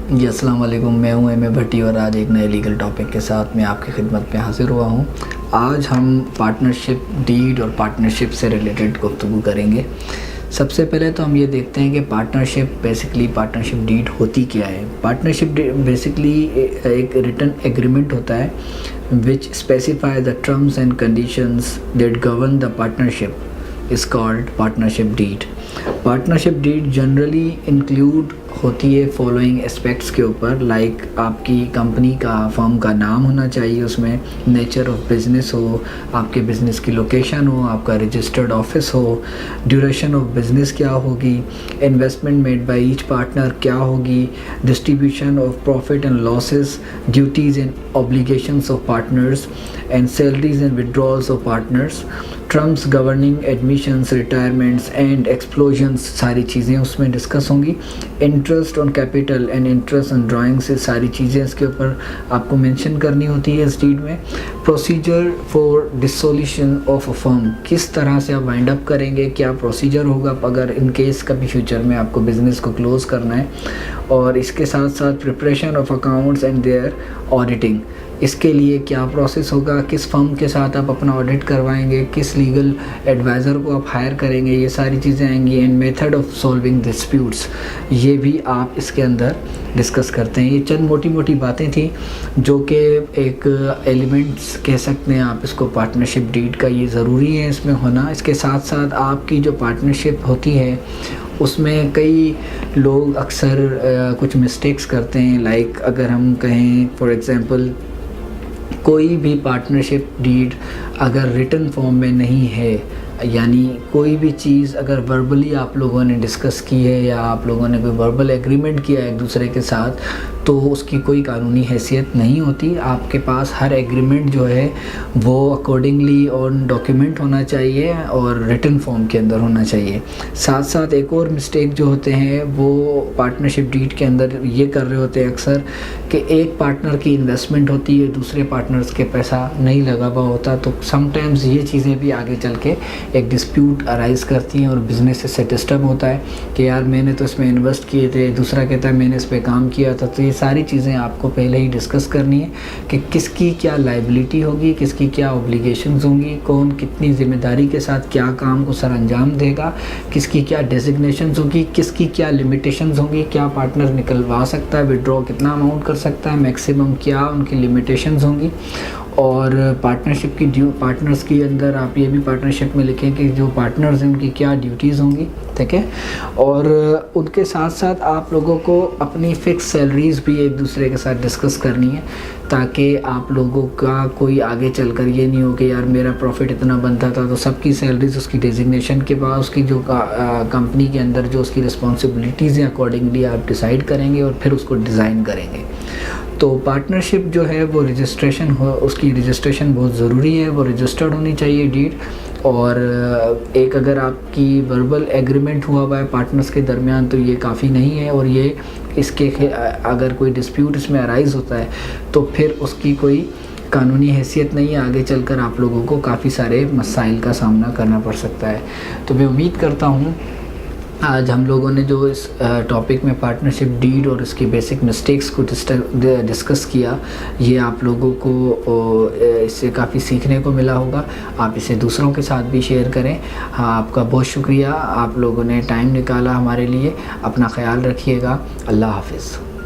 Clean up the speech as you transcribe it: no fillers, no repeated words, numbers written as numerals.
जी अस्सलाम वालेकुम, मैं हूं एम ए भट्टी और आज एक नए लीगल टॉपिक के साथ मैं आपकी खिदमत में हाज़िर हुआ हूं। आज हम पार्टनरशिप डीड और पार्टनरशिप से रिलेटेड गुफ्तगू करेंगे। सबसे पहले तो हम ये देखते हैं कि पार्टनरशिप डीड होती क्या है। पार्टनरशिप बेसिकली एक रिटन एग्रीमेंट होता है which specify the terms and conditions that govern the partnership is called partnership deed. Partnership deed generally include होती है फॉलोइंग एस्पेक्ट्स के ऊपर, लाइक आपकी कंपनी का, फर्म का नाम होना चाहिए, उसमें नेचर ऑफ बिज़नेस हो, आपके बिज़नेस की लोकेशन हो, आपका रजिस्टर्ड ऑफिस हो, ड्यूरेशन ऑफ बिज़नेस क्या होगी, investment made by each partner क्या होगी, distribution of profit and losses, duties and obligations of partners and salaries and withdrawals of partners, terms governing admissions, retirements and explosions, सारी चीज़ें उसमें discuss होंगी। Interest on capital and interest on drawing से सारी चीज़ें इसके ऊपर आपको मेंशन करनी होती है इस डीड में। Procedure for dissolution of a firm, किस तरह से आप वाइंड अप करेंगे, क्या प्रोसीजर होगा अगर इन केस कभी फ्यूचर में आपको बिज़नेस को क्लोज करना है। और इसके साथ साथ preparation of accounts and their auditing, इसके लिए क्या प्रोसेस होगा, किस फर्म के साथ आप अपना ऑडिट करवाएंगे, किस लीगल एडवाइज़र को आप हायर करेंगे, ये सारी चीज़ें आएंगी। And method of solving disputes, ये भी आप इसके अंदर डिस्कस करते हैं। ये चंद मोटी मोटी बातें थी जो कि एक एलिमेंट्स कह सकते हैं आप इसको पार्टनरशिप डीड का, ये ज़रूरी है इसमें होना। इसके साथ साथ आपकी जो पार्टनरशिप होती है उसमें कई लोग अक्सर कुछ मिस्टेक्स करते हैं। लाइक अगर हम कहें फॉर एग्ज़ाम्पल, कोई भी पार्टनरशिप डीड अगर रिटन फॉर्म में नहीं है, यानी कोई भी चीज़ अगर वर्बली आप लोगों ने डिस्कस की है या आप लोगों ने कोई वर्बल एग्रीमेंट किया है एक दूसरे के साथ, तो उसकी कोई कानूनी हैसियत नहीं होती। आपके पास हर एग्रीमेंट जो है वो अकॉर्डिंगली ऑन डॉक्यूमेंट होना चाहिए और रिटन फॉर्म के अंदर होना चाहिए। साथ साथ एक और मिस्टेक जो होते हैं वो पार्टनरशिप डीड के अंदर ये कर रहे होते हैं अक्सर कि एक पार्टनर की इन्वेस्टमेंट होती है, दूसरे पार्टनर्स के पैसा नहीं लगा हुआ होता, तो समटाइम्स ये चीज़ें भी आगे चल के एक डिस्प्यूट अराइज़ करती हैं और बिज़नेस से डिस्टर्ब होता है कि यार मैंने तो इसमें इन्वेस्ट किए थे, दूसरा कहता है मैंने इस पे काम किया था। तो ये सारी चीज़ें आपको पहले ही डिस्कस करनी है कि किसकी क्या लायबिलिटी होगी, किसकी क्या ऑब्लिगेशंस होंगी, कौन कितनी ज़िम्मेदारी के साथ क्या काम को सर अंजाम देगा, किसकी क्या डेजिग्नेशंस होगी, किसकी क्या लिमिटेशंस होंगी, क्या पार्टनर निकलवा सकता है, विड्रॉ कितना अमाउंट कर सकता है, मैक्सिमम क्या उनकी लिमिटेशंस होंगी। और पार्टनरशिप की पार्टनर्स के अंदर आप ये भी पार्टनरशिप में लिखें कि जो पार्टनर्स हैं उनकी क्या ड्यूटीज़ होंगी, ठीक है। और उनके साथ साथ आप लोगों को अपनी फ़िक्स सैलरीज़ भी एक दूसरे के साथ डिस्कस करनी है, ताकि आप लोगों का कोई आगे चलकर ये नहीं हो कि यार मेरा प्रॉफिट इतना बनता था तो सबकी सैलरीज उसकी डेजिग्नेशन के बाद उसकी जो कंपनी के अंदर जो उसकी रिस्पॉन्सिबिलिटीज़ हैं अकॉर्डिंगली आप डिसाइड करेंगे और फिर उसको डिज़ाइन करेंगे। तो पार्टनरशिप जो है वो रजिस्ट्रेशन हो, उसकी रजिस्ट्रेशन बहुत ज़रूरी है, वो रजिस्टर्ड होनी चाहिए डीड। और एक अगर आपकी वर्बल एग्रीमेंट हुआ हुआ है पार्टनर्स के दरमियान तो ये काफ़ी नहीं है, और ये इसके अगर कोई डिस्प्यूट इसमें अराइज़ होता है तो फिर उसकी कोई कानूनी हैसियत नहीं है, आगे चलकर आप लोगों को काफ़ी सारे मसाइल का सामना करना पड़ सकता है। तो मैं उम्मीद करता हूँ आज हम लोगों ने जो इस टॉपिक में पार्टनरशिप डीड और इसकी बेसिक मिस्टेक्स को डिस्कस किया, ये आप लोगों को इससे काफ़ी सीखने को मिला होगा। आप इसे दूसरों के साथ भी शेयर करें। हाँ, आपका बहुत शुक्रिया, आप लोगों ने टाइम निकाला हमारे लिए। अपना ख्याल रखिएगा। अल्लाह हाफ़िज़।